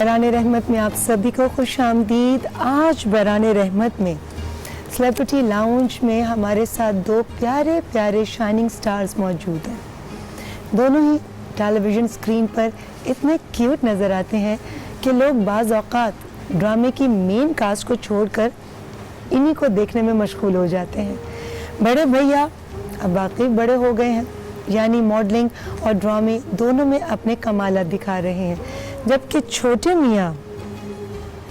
बरान रहमत में आप सभी को खुश आमदीद। आज बरान रहमत में सेलिब्रिटी लाउंज में हमारे साथ दो प्यारे प्यारे शाइनिंग स्टार्स मौजूद हैं। दोनों ही टेलीविज़न स्क्रीन पर इतने क्यूट नज़र आते हैं कि लोग बाज़ औक़ात ड्रामे की मेन कास्ट को छोड़कर इन्हीं को देखने में मशगूल हो जाते हैं। बड़े भैया अब वाकई बड़े हो गए हैं, यानी मॉडलिंग और ड्रामे दोनों में अपने कमाल दिखा रहे हैं, जबकि छोटे मियाँ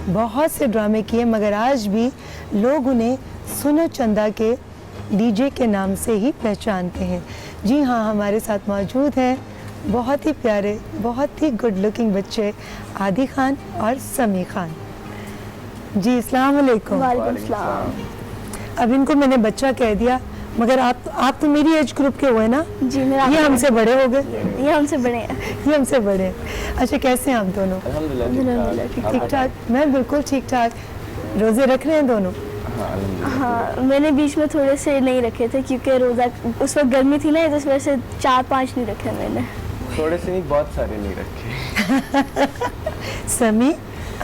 बहुत से ड्रामे किए मगर आज भी लोग उन्हें सुनो चंदा के डीजे के नाम से ही पहचानते हैं। जी हाँ, हमारे साथ मौजूद हैं बहुत ही प्यारे, बहुत ही गुड लुकिंग बच्चे आदि खान और समी खान। जी अस्सलाम वालेकुम। वालेकुम सलाम। अब इनको मैंने बच्चा कह दिया मगर आप तो मेरी एज ग्रुप के हुए ना जी मेरा ये हमसे बड़े हो गए। ये हमसे बड़े हैं। ये हमसे बड़े हैं। अच्छा, कैसे हैं आप दोनों? अल्हम्दुलिल्लाह ठीक ठाक। मैं बिल्कुल ठीक ठाक। रोज़े रख रहे हैं दोनों? हाँ, मैंने बीच में थोड़े से नहीं रखे थे क्योंकि रोज़ा उस वक्त गर्मी थी ना, इस वजह से 4-5 नहीं रखे मैंने। थोड़े से नहीं, बहुत सारे नहीं रखे। समी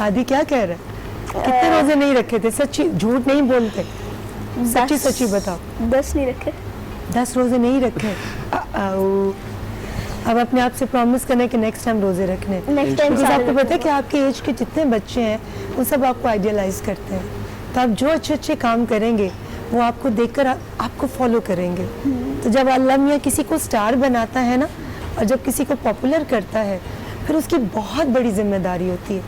आदि क्या कह रहे हैं? कितने रोज़े नहीं रखे थे? सच्ची, झूठ नहीं बोलते, सच्ची सच्ची बताओ। 10 नहीं रखे। 10 रोज़े नहीं रखे। अब अपने आप से प्रॉमिस करना है कि नेक्स्ट टाइम रोज़े रखने। नेक्स्ट टाइम आपको पता है कि आपके एज के जितने बच्चे हैं वो सब आपको आइडियलाइज करते हैं, तो आप जो अच्छे अच्छे काम करेंगे वो आपको देखकर आपको फॉलो करेंगे। तो जब अल्लाह मियाँ किसी को स्टार बनाता है ना, और जब किसी को पॉपुलर करता है, फिर उसकी बहुत बड़ी जिम्मेदारी होती है,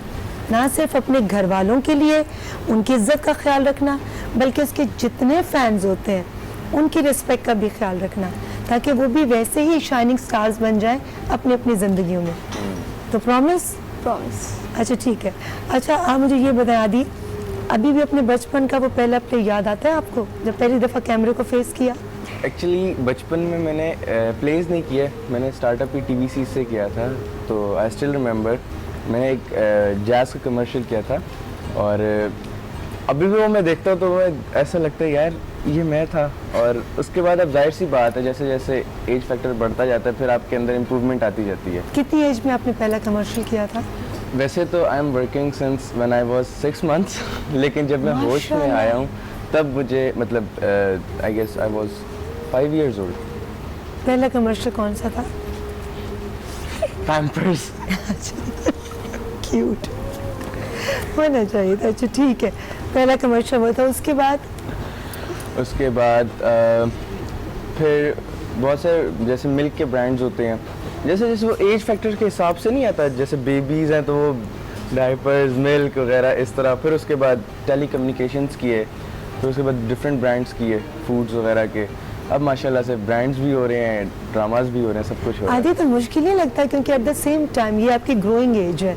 ना सिर्फ अपने घर वालों के लिए उनकी इज्जत का ख्याल रखना, बल्कि उसके जितने फैंस होते हैं उनकी रिस्पेक्ट का भी ख्याल रखना, ताकि वो भी वैसे ही शाइनिंग स्टार्स बन जाएं अपनी अपनी ज़िंदगियों में। तो प्रॉमिस? अच्छा ठीक है। अच्छा, आप मुझे ये बताएं आदि, अभी भी अपने बचपन का वो पहला प्ले याद आता है आपको जब पहली दफ़ा कैमरे को फेस किया? एक्चुअली बचपन में मैंने प्लेज नहीं किया, मैंने स्टार्टअप ही TVC से किया था। तो आई स्टिल रिमेंबर मैंने एक जैज़ का कमर्शियल किया था, और अभी भी वो मैं देखता हूँ तो मैं ऐसा लगता है यार ये मैं था। और उसके बाद अब जाहिर सी बात है, जैसे जैसे एज फैक्टर बढ़ता जाता है फिर आपके अंदर इम्प्रूवमेंट आती जाती है। कितनी एज में आपने पहला कमर्शियल किया था? वैसे तो I am working since when I was 6 months, लेकिन जब मैं होश में आया हूँ तब मुझे मतलब I guess I was 5 years old। पहला कमर्शियल कौन सा था? पैम्पर्स। क्यूट होना चाहिए था। अच्छा ठीक है, पहला कमर्शियल हुआ था। उसके बाद फिर बहुत से जैसे मिल्क के ब्रांड्स होते हैं, जैसे जैसे वो एज फैक्टर के हिसाब से नहीं आता, जैसे बेबीज़ हैं तो वो डायपर्स, मिल्क वगैरह इस तरह। फिर उसके बाद टेली कम्युनिकेशंस किए, फिर उसके बाद डिफरेंट ब्रांड्स किए फूड्स वगैरह के। अब माशाल्लाह से ब्रांड्स भी हो रहे हैं, ड्रामास भी हो रहे हैं, सब कुछ हो रहा है। आदि तो मुश्किल ही लगता है क्योंकि एट द सेम टाइम ये आपकी ग्रोइंग एज है,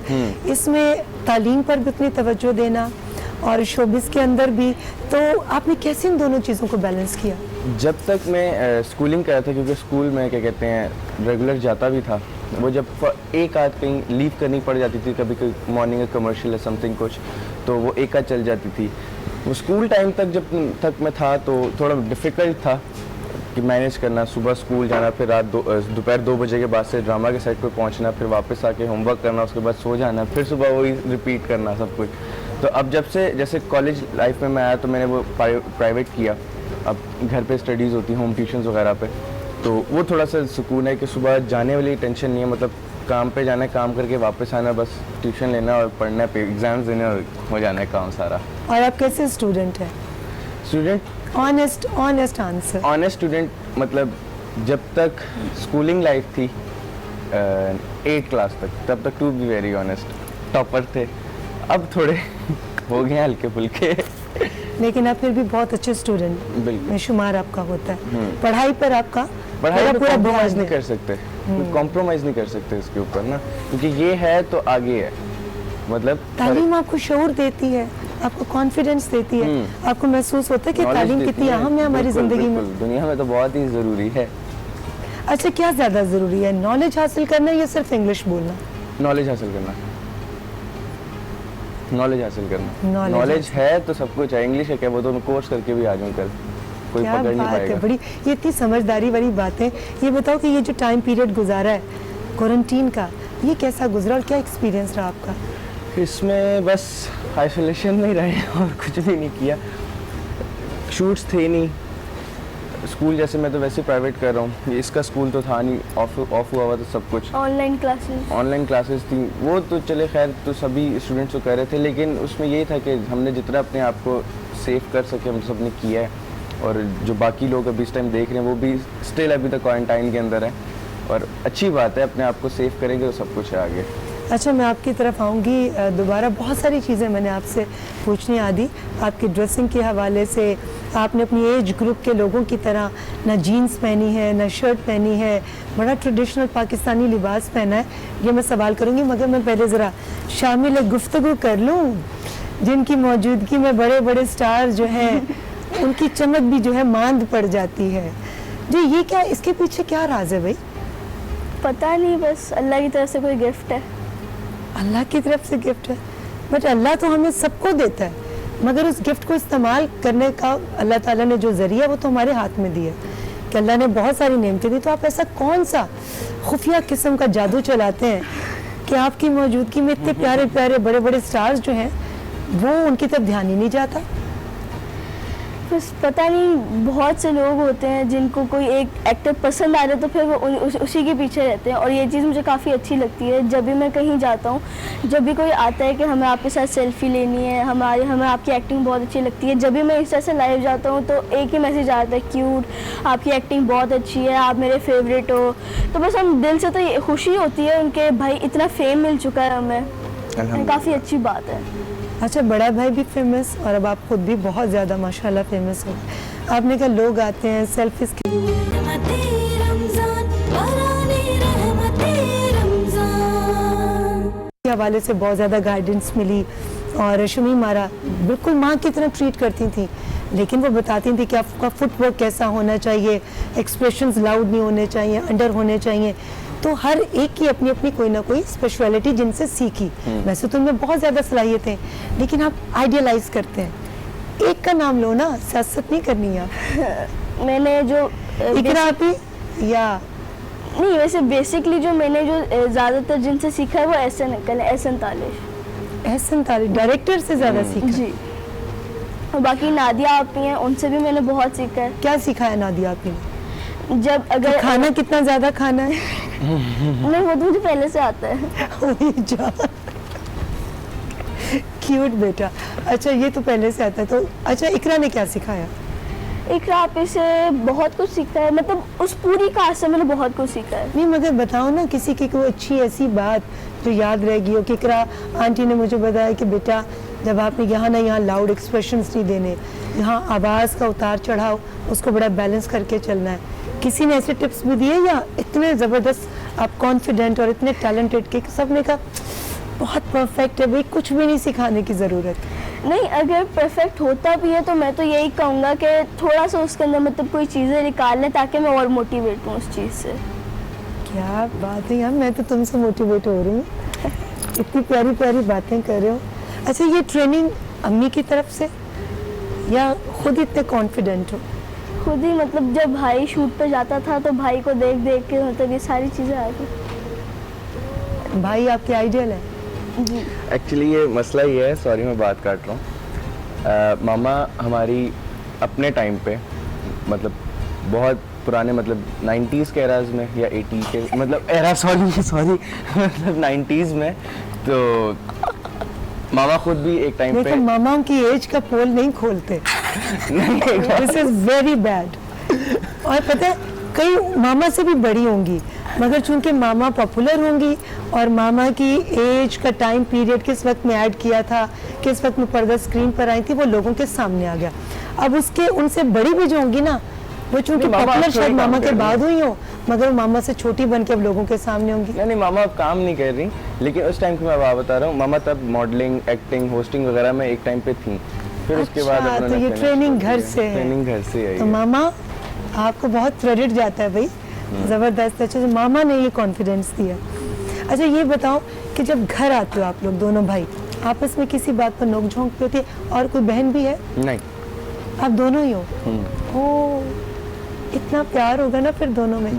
इसमें तालीम पर भी उतनी तवज्जो देना और शोबिस के अंदर भी, तो आपने कैसे इन दोनों चीज़ों को बैलेंस किया? जब तक मैं स्कूलिंग कर रहा था, क्योंकि स्कूल में क्या कहते हैं रेगुलर जाता भी था, वो जब एक आध कहीं लीव करनी पड़ जाती थी, कभी कभी मॉर्निंग का कमर्शियल या समथिंग कुछ, तो वो एक आध चल जाती थी। वो स्कूल टाइम तक जब तक मैं था तो थोड़ा डिफ़िकल्ट था कि मैनेज करना, सुबह स्कूल जाना, फिर दोपहर 2 बजे के बाद से ड्रामा के सेट पे पहुंचना, फिर वापस आके होमवर्क करना, उसके बाद सो जाना, फिर सुबह वही रिपीट करना सब कुछ। तो अब जब से जैसे कॉलेज लाइफ में मैं आया तो मैंने वो प्राइवेट किया। अब घर पे स्टडीज़ होती हैं, होम ट्यूशन्स वगैरह पे, तो वो थोड़ा सा सुकून है कि सुबह जाने वाली टेंशन नहीं है, मतलब काम पे जाना है, काम करके वापस आना, बस ट्यूशन लेना और पढ़ना, पे एग्ज़ाम्स देने और हो जाना है काम सारा। और आप कैसे स्टूडेंट हैं? Student honest answer. Honest student मतलब जब तक स्कूलिंग लाइफ थी 8th क्लास तक, तब तक to be very honest topper थे। अब थोड़े हो गए हल्के फुल्के, लेकिन आप फिर भी बहुत अच्छे स्टूडेंट में शुमार आपका होता है। पढ़ाई पर आपका पूरा कॉम्प्रोमाइज़ नहीं कर सकते, कॉम्प्रोमाइज़ नहीं कर सकते इसके ऊपर ना, क्योंकि ये है तो आगे है। मतलब तालीम आपको शऊर देती है, आपको कॉन्फिडेंस देती है, आपको महसूस होता है कि तालीम कितनी अहम है हमारी ज़िंदगी में। दुनिया में तो बहुत ही ज़रूरी है। अच्छा, क्या ज़्यादा ज़रूरी है, नॉलेज हासिल करना या सिर्फ इंग्लिश बोलना? नॉलेज हासिल करना। नॉलेज है तो सब कुछ है। इंग्लिश है क्या, वो तो मैं कोर्स करके भी आ जाऊँ कल, कोई पकड़ नहीं पाएगा। बड़ी ये इतनी समझदारी वाली बात है। ये बताओ कि ये जो टाइम पीरियड गुजारा है क्वारंटीन का, ये कैसा गुजरा और क्या एक्सपीरियंस रहा आपका? इसमें बस आइसोलेशन में ही रहे और कुछ भी नहीं किया। शूट्स थे नहीं, स्कूल जैसे मैं तो वैसे प्राइवेट कर रहा हूँ, इसका स्कूल तो था नहीं, ऑफ हुआ था सब कुछ। ऑनलाइन क्लासेस थी वो तो चले खैर, तो सभी स्टूडेंट्स को कह रहे थे, लेकिन उसमें यही था कि हमने जितना अपने आप को सेव कर सके हम सब ने किया है। और जो बाकी लोग अभी इस टाइम देख रहे हैं वो भी स्टिल अभी तक क्वारंटाइन के अंदर है, और अच्छी बात है, अपने आप को सेव करेंगे तो सब कुछ है आगे। अच्छा, मैं आपकी तरफ आऊँगी दोबारा। बहुत सारी चीज़ें मैंने आपसे पूछनी आदि, आपकी ड्रेसिंग के हवाले से। आपने अपनी एज ग्रुप के लोगों की तरह ना जीन्स पहनी है ना शर्ट पहनी है, बड़ा ट्रेडिशनल पाकिस्तानी लिबास पहना है। ये मैं सवाल करूँगी, मगर मैं पहले ज़रा शामिल गुफ्तगू कर लूँ, जिनकी मौजूदगी में बड़े बड़े स्टार जो हैं उनकी चमक भी जो है मांद पड़ जाती है। जी, ये क्या, इसके पीछे क्या राज है भाई? पता नहीं, बस अल्लाह की तरफ से कोई गिफ्ट है। अल्लाह की तरफ से गिफ्ट है, बट अल्लाह तो हमें सबको देता है, मगर उस गिफ्ट को इस्तेमाल करने का अल्लाह ताला ने जो ज़रिया वो तो हमारे हाथ में दिया कि अल्लाह ने बहुत सारी नेमतें दी। तो आप ऐसा कौन सा खुफिया किस्म का जादू चलाते हैं कि आपकी मौजूदगी में इतने प्यारे प्यारे बड़े बड़े स्टार्स जो हैं वो उनकी तरफ ध्यान ही नहीं जाता? बस पता नहीं, बहुत से लोग होते हैं जिनको कोई एक एक्टर पसंद आ जाए तो फिर वो उसी के पीछे रहते हैं, और ये चीज़ मुझे काफ़ी अच्छी लगती है। जब भी मैं कहीं जाता हूँ, जब भी कोई आता है कि हमें आपके साथ सेल्फी लेनी है, हमें आपकी एक्टिंग बहुत अच्छी लगती है, जब भी मैं इस तरह से लाइव जाता हूँ तो एक ही मैसेज आता है, क्यूट, आपकी एक्टिंग बहुत अच्छी है, आप मेरे फेवरेट हो। तो बस हम दिल से तो ये खुशी होती है उनके, भाई इतना फेम मिल चुका है हमें, काफ़ी अच्छी बात है। अच्छा, बड़ा भाई भी फेमस और अब आप खुद भी बहुत ज़्यादा माशाल्लाह फेमस हो। आपने कहा लोग आते हैं सेल्फीज के हवाले से बहुत ज़्यादा गाइडेंस मिली, और शमी मारा बिल्कुल माँ की तरह ट्रीट करती थी, लेकिन वो बताती थी कि आपका फुटवर्क कैसा होना चाहिए, एक्सप्रेशंस लाउड नहीं होने चाहिए, अंडर होने चाहिए। तो हर एक की अपनी अपनी कोई ना कोई स्पेशलिटी जिनसे सीखी। वैसे तो उनमें बहुत ज़्यादा सलाहियतें, लेकिन आप आइडियलाइज करते हैं। एक का नाम लो ना, सियासत नहीं करनी है आप। मैंने जो इकरा भी या नहीं, वैसे बेसिकली जो मैंने जो ज़्यादातर जिनसे सीखा है वो एहसन तालिश डायरेक्टर से ज़्यादा सीखा जी। और बाकी नादिया आपी हैं, उनसे भी मैंने बहुत सीखा है। क्या सीखा है नादिया आपी ने? जब अगर खाना कितना ज़्यादा खाना है? नहीं, वो तो मुझे पहले से आता है। क्यूट बेटा। अच्छा, ये तो पहले से आता है। तो अच्छा, इकरा ने क्या सिखाया? इकरा आपे से बहुत कुछ सीखा है, मतलब उस पूरी कास्ट से मैंने बहुत कुछ सीखा है। नहीं, मगर बताओ ना किसी की कोई अच्छी ऐसी बात जो याद रहेगी हो कि इकरा आंटी ने मुझे बताया कि बेटा जब आपने यहाँ ना यहाँ लाउड एक्सप्रेशंस नहीं देने, यहाँ आवाज़ का उतार चढ़ाव उसको बड़ा बैलेंस करके चलना है। किसी ने ऐसे टिप्स भी दिए या इतने ज़बरदस्त आप कॉन्फिडेंट और इतने टैलेंटेड के सब ने कहा बहुत परफेक्ट है भाई, कुछ भी नहीं सिखाने की ज़रूरत? नहीं, अगर परफेक्ट होता भी है तो मैं तो यही कहूँगा कि थोड़ा सा उसके अंदर मतलब कोई चीज़ें निकाल लें ताकि मैं और मोटिवेट हूँ उस चीज़ से। क्या बात है यार, मैं तो तुमसे मोटिवेट हो रही हूँ, इतनी प्यारी प्यारी बातें कर रहे हो। अच्छा, ये ट्रेनिंग अम्मी की तरफ से या खुद इतने कॉन्फिडेंट हो? खुद ही, मतलब जब भाई शूट पे जाता था तो भाई को देख देख के मतलब ये सारी चीज़ें आ गई। भाई आपके आइडियल है? एक्चुअली ये मसला ये है, सॉरी मैं बात काट रहा हूँ। मामा हमारी अपने टाइम पे मतलब बहुत पुराने मतलब 90s के एराज में या 80 के मतलब एरा सॉरी मतलब 90s में, तो मामा खुद भी एक टाइम पे मामाओं की एज का पोल नहीं खोलते। This is very bad. और पता है कई मामा से भी बड़ी होंगी, मगर चूंकि मामा पॉपुलर होंगी और मामा की एज का टाइम पीरियड किस वक्त में ऐड किया था, किस वक्त में पर्दा स्क्रीन पर आई थी, वो लोगों के सामने आ गया। अब उसके उनसे बड़ी भी जो होंगी ना, वो चूंकि पॉपुलर शायद मामा के बाद हुई हो, मगर मामा से छोटी बन के अब लोगों के सामने होंगी। नहीं, मामा अब काम नहीं कर रही, लेकिन उस टाइम की मैं बात बता रहा हूँ। मामा तब मॉडलिंग, एक्टिंग, होस्टिंग वगैरह में एक टाइम पे थी। फिर उसके बाद तो ये ट्रेनिंग घर से है? ट्रेनिंग घर से है। तो मामा आपको बहुत क्रेडिट जाता है भाई, ज़बरदस्त। अच्छा, तो मामा ने ये कॉन्फिडेंस दिया। अच्छा, ये बताओ कि जब घर आते हो आप लोग दोनों भाई, आपस में किसी बात पर नोक झोंक होती है? और कोई बहन भी है? नहीं, आप दोनों ही हो? ओह, इतना प्यार होगा ना फिर दोनों में।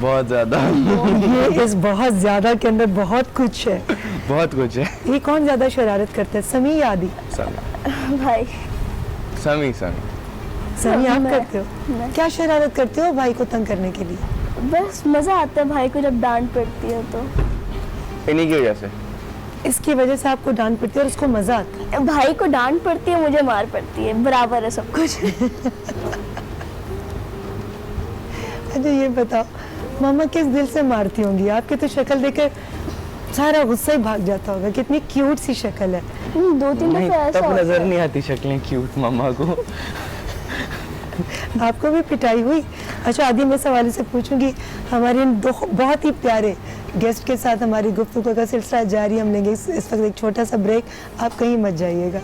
बहुत ज़्यादा। ये इस बहुत ज़्यादा के अंदर बहुत कुछ है। बहुत कुछ है। ये कौन ज़्यादा शरारत करता है, समी या आदि? समी भाई समी समी आप मैं- करते हो? मैं। क्या शरारत करते हो भाई को तंग करने के लिए? बस मज़ा आता है भाई को जब डांट पड़ती है तो। इन्हीं की वजह से। इसकी वजह से आपको डांट पड़ती है और उसको मज़ा आता है। भाई को डांट पड़ती है, मुझे मार पड़ती है, बराबर है सब कुछ। अच्छा ये बताओ, मामा किस दिल से मारती होंगी? आपकी तो शक्ल देखकर सारा गुस्सा ही भाग जाता होगा। कितनी क्यूट सी शक्ल है। 2-3 नहीं, दफे ऐसा तब होता नज़र है। नहीं आती शक्लें क्यूट मम्मा को। आपको भी पिटाई हुई? अच्छा आदि, मैं सवाल से पूछूंगी, हमारे इन दो बहुत ही प्यारे गेस्ट के साथ हमारी गुफ्तगू का सिलसिला जारी हम लेंगे। इस वक्त एक छोटा सा ब्रेक, आप कहीं मत जाइएगा।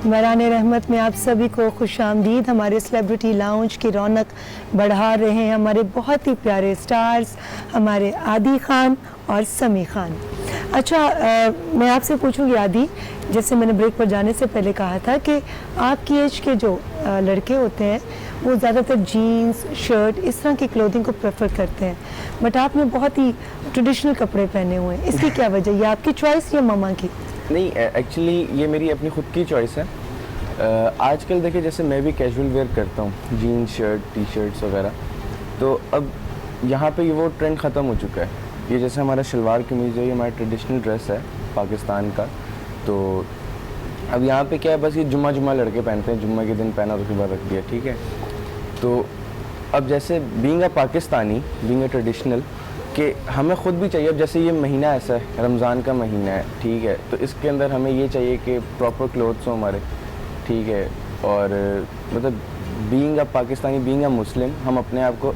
मराने रहमत में आप सभी को खुशामदीद। हमारे सेलिब्रिटी लाउंज की रौनक बढ़ा रहे हैं हमारे बहुत ही प्यारे स्टार्स, हमारे आदि खान और समी खान। अच्छा मैं आपसे पूछूंगी आदि, जैसे मैंने ब्रेक पर जाने से पहले कहा था कि आपकी एज के जो लड़के होते हैं वो ज़्यादातर जीन्स शर्ट इस तरह की क्लोथिंग को प्रेफर करते हैं, बट आपने बहुत ही ट्रेडिशनल कपड़े पहने हुए हैं। इसकी क्या वजह? ये आपकी चॉइस या मामा की? नहीं, एक्चुअली ये मेरी अपनी खुद की चॉइस है। आजकल देखिए, जैसे मैं भी कैजुअल वेयर करता हूँ, जीन्स शर्ट टी शर्ट्स वगैरह, तो अब यहाँ पे ये वो ट्रेंड ख़त्म हो चुका है। ये जैसे हमारा शलवार कमीज़ है, ये हमारा ट्रेडिशनल ड्रेस है पाकिस्तान का। तो अब यहाँ पे क्या है, बस ये जुम्मा लड़के पहनते हैं, जुम्मा के दिन पहना और उसके बाद रख दिया, ठीक है। तो अब जैसे being a Pakistani, being a traditional, कि हमें ख़ुद भी चाहिए। अब जैसे ये महीना ऐसा है, रमज़ान का महीना है, ठीक है, तो इसके अंदर हमें ये चाहिए कि प्रॉपर क्लोथ्स हो हमारे, ठीक है। और मतलब being a Pakistani, being a Muslim, हम अपने आप को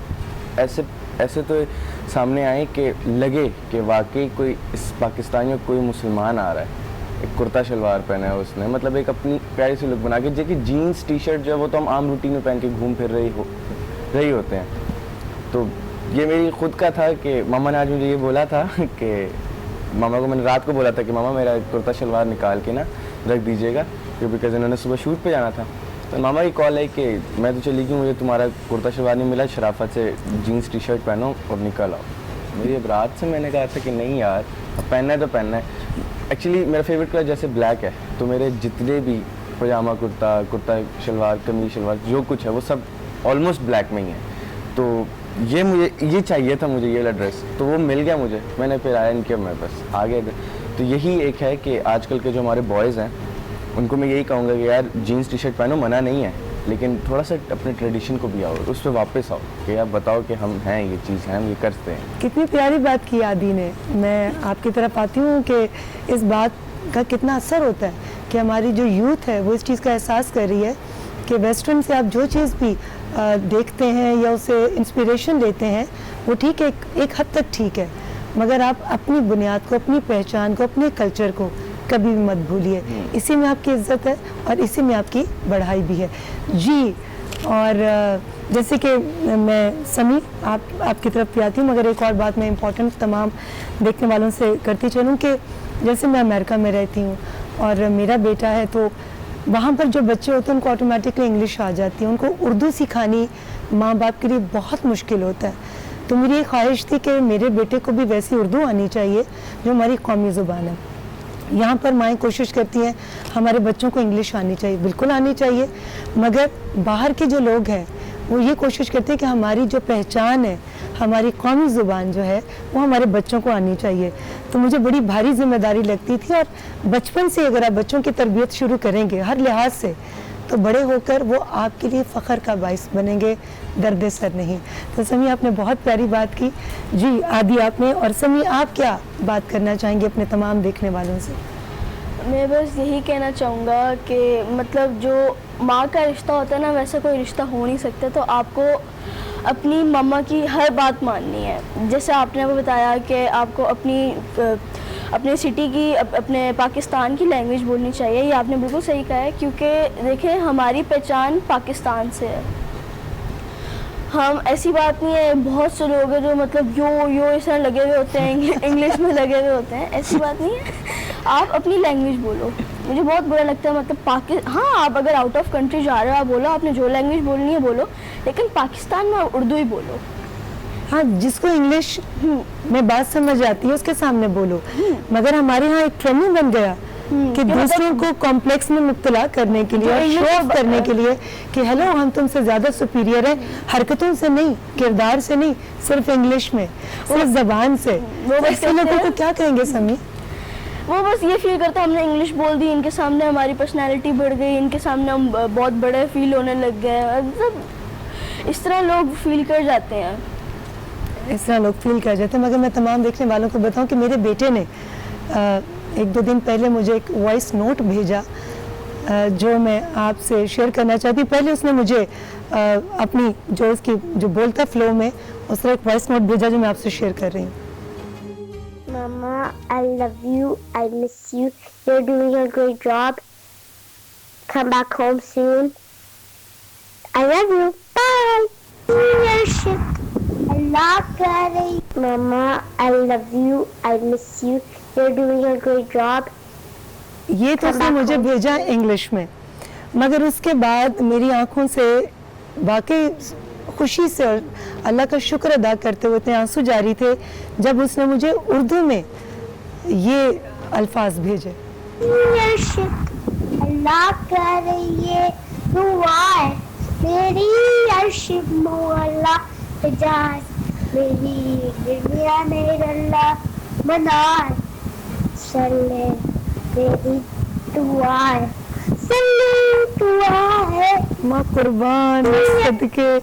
ऐसे तो सामने आए कि लगे कि वाकई कोई इस पाकिस्तानी में कोई मुसलमान आ रहा है। एक कुर्ता शलवार पहना है उसने, मतलब एक अपनी प्यारी सी लुक बना के, जो कि जीन्स टी शर्ट जो है वो तो हम आम रूटीन में पहन के घूम फिर रही होते हैं। तो ये मेरी खुद का था कि मामा ने आज मुझे ये बोला था कि मामा को मैंने रात को बोला था कि मामा मेरा कुर्ता शलवार निकाल के ना रख दीजिएगा, क्योंकि बिकॉज इन्होंने सुबह शूट पे जाना था। तो मामा की कॉल है कि मैं तो चली गई, मुझे तुम्हारा कुर्ता शलवार नहीं मिला, शराफत से जीन्स टी शर्ट पहनो और निकल आओ। मेरी अब रात से मैंने कहा था कि नहीं यार, अब पहनना है तो पहनना है। एक्चुअली मेरा फेवरेट कलर जैसे ब्लैक है, तो मेरे जितने भी पजामा कुर्ता शलवार कमीज शलवार जो कुछ है वो सब ऑलमोस्ट ब्लैक में ही है। तो ये मुझे ये चाहिए था, मुझे ये वाला ड्रेस, तो वो मिल गया मुझे। मैंने फिर आयरन किया, मैं बस आ गया इधर। तो यही एक है कि आजकल के जो हमारे बॉयज़ हैं उनको मैं यही कहूँगा कि यार जीन्स टी शर्ट पहनो, मना नहीं है, लेकिन थोड़ा सा अपने ट्रेडिशन को भी आओ, उस पर वापस आओ कि यार बताओ कि हम हैं, ये चीज़ है, हम ये करते हैं। कितनी प्यारी बात की आदि ने। मैं आपकी तरफ आती हूँ कि इस बात का कितना असर होता है कि हमारी जो यूथ है वो इस चीज़ का एहसास कर रही है कि वेस्टर्न से आप जो चीज़ भी देखते हैं या उसे इंस्पिरेशन लेते हैं वो ठीक है, एक हद तक ठीक है, मगर आप अपनी बुनियाद को, अपनी पहचान को, अपने कल्चर को कभी भी मत भूलिए। इसी में आपकी इज्जत है और इसी में आपकी बढ़ाई भी है जी। और जैसे कि मैं समी आपकी तरफ भी आती हूँ, मगर एक और बात मैं इम्पोर्टेंट तमाम देखने वालों से करती चलूँ कि जैसे मैं अमेरिका में रहती हूँ और मेरा बेटा है, तो वहाँ पर जो बच्चे होते हैं उनको ऑटोमेटिकली इंग्लिश आ जाती है, उनको उर्दू सिखानी माँ बाप के लिए बहुत मुश्किल होता है। तो मेरी एक ख्वाहिश थी कि मेरे बेटे को भी वैसी उर्दू आनी चाहिए जो हमारी कौमी ज़ुबान है। यहाँ पर माएँ कोशिश करती हैं हमारे बच्चों को इंग्लिश आनी चाहिए, बिल्कुल आनी चाहिए, मगर बाहर के जो लोग हैं वो ये कोशिश करते हैं कि हमारी जो पहचान है, हमारी कौमी ज़ुबान जो है वो हमारे बच्चों को आनी चाहिए। तो मुझे बड़ी भारी जिम्मेदारी लगती थी, और बचपन से अगर आप बच्चों की तरबियत शुरू करेंगे हर लिहाज से, तो बड़े होकर वो आपके लिए फ़ख्र का बाइस बनेंगे, दर्द सर नहीं। तो समी आपने बहुत प्यारी बात की जी, आदि आपने, और समी आप क्या बात करना चाहेंगे अपने तमाम देखने वालों से? मैं बस यही कहना चाहूँगा कि मतलब जो माँ का रिश्ता होता है ना, वैसा कोई रिश्ता हो नहीं सकता। तो आपको अपनी मम्मा की हर बात माननी है। जैसे आपने वो बताया कि आपको अपने सिटी की, अपने पाकिस्तान की लैंग्वेज बोलनी चाहिए, ये आपने बिल्कुल सही कहा है, क्योंकि देखें हमारी पहचान पाकिस्तान से है। हम ऐसी बात नहीं है, बहुत से लोग हैं जो मतलब यो इस तरह लगे हुए होते हैं, इंग्लिश में लगे हुए होते हैं, ऐसी बात नहीं है। आप अपनी लैंग्वेज बोलो। मुझे बहुत बुरा लगता है मतलब हाँ, आप अगर आउट ऑफ कंट्री जा रहे हो आप बोलो, आपने जो लैंग्वेज बोलनी है बोलो, लेकिन पाकिस्तान में उर्दू ही बोलो। हाँ, जिसको इंग्लिश में बात समझ आती है उसके सामने बोलो। मगर हमारे यहाँ एक ट्रेंड बन गया कि दूसरों को कॉम्प्लेक्स में मुब्तला करने के लिए और शो ऑफ करने के लिए कि हेलो हम तुमसे ज्यादा सुपीरियर हैं, हरकतों से नहीं, किरदार से नहीं, सिर्फ इंग्लिश में, सिर्फ जबान से। वो बस ऐसे लोगों को क्या कहेंगे समी? वो बस ये फील करता है हमने इंग्लिश बोल दी, इनके सामने हमारी पर्सनालिटी बढ़ गई, इनके सामने हम बहुत बड़े फील होने लग गए, मतलब इस तरह लोग फील कर जाते हैं। इस तरह लोग फील कर जाते हैं। मगर मैं तमाम देखने वालों को बताऊं कि मेरे बेटे ने 1-2 दिन पहले मुझे एक वॉइस नोट भेजा जो मैं आपसे शेयर करना चाहती हूँ। पहले उसने मुझे अपनी जो उसकी जो बोलता फ्लो में उस तरह एक वॉइस नोट भेजा जो मैं आपसे शेयर कर रही हूँ। Mama, I love you. I miss you. You're doing a great job. Come back home soon. I love you. Bye. Leadership. Allah Kare. Mama, I love you. I miss you. You're doing a great job. ये तो उसने मुझे भेजा English में, मगर उसके बाद मेरी आंखों से वाकई खुशी से और अल्लाह का शुक्र अदा करते हुए इतने आंसू जारी थे जब उसने मुझे उर्दू में ये अल्फाज भेजे। अल्लाह करे ये दुआ है मेरी अर्शिद मौला इजाज़ मेरी दुनिया में अल्लाह मनाए सल्ले मेरी दुआ है माँ कुर्बान सदके।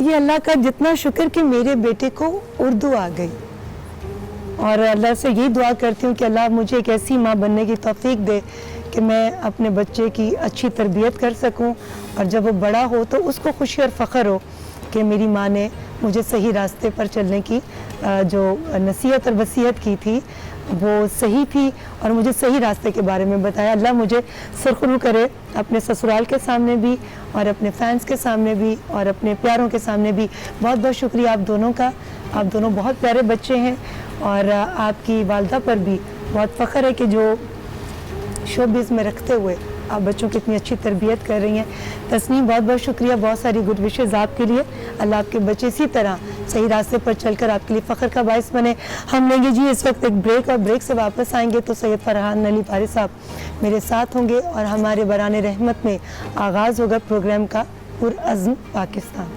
ये अल्लाह का जितना शुक्र कि मेरे बेटे को उर्दू आ गई, और अल्लाह से यही दुआ करती हूँ कि अल्लाह मुझे एक ऐसी माँ बनने की तौफीक दे कि मैं अपने बच्चे की अच्छी तरबियत कर सकूँ, और जब वो बड़ा हो तो उसको खुशी और फ़ख्र हो कि मेरी माँ ने मुझे सही रास्ते पर चलने की जो नसीहत और वसीयत की थी वो सही थी और मुझे सही रास्ते के बारे में बताया। अल्लाह मुझे सुरखरू करे अपने ससुराल के सामने भी और अपने फैंस के सामने भी और अपने प्यारों के सामने भी। बहुत बहुत शुक्रिया आप दोनों का। आप दोनों बहुत प्यारे बच्चे हैं और आपकी वालदा पर भी बहुत फ़ख्र है कि जो शोबिज़ में रखते हुए आप बच्चों की इतनी अच्छी तरबियत कर रही हैं। तस्नीम बहुत बहुत शुक्रिया, बहुत सारी गुड विशेज़ आपके लिए। अल्लाह आपके बच्चे इसी तरह सही रास्ते पर चलकर आपके लिए फ़ख्र का बाइस बने। हम लेंगे जी इस वक्त एक ब्रेक, और ब्रेक से वापस आएंगे तो सैयद फरहान अली फारिस साहब मेरे साथ होंगे और हमारे बरान रहमत में आगाज़ होगा प्रोग्राम का पुरअज़्म पाकिस्तान।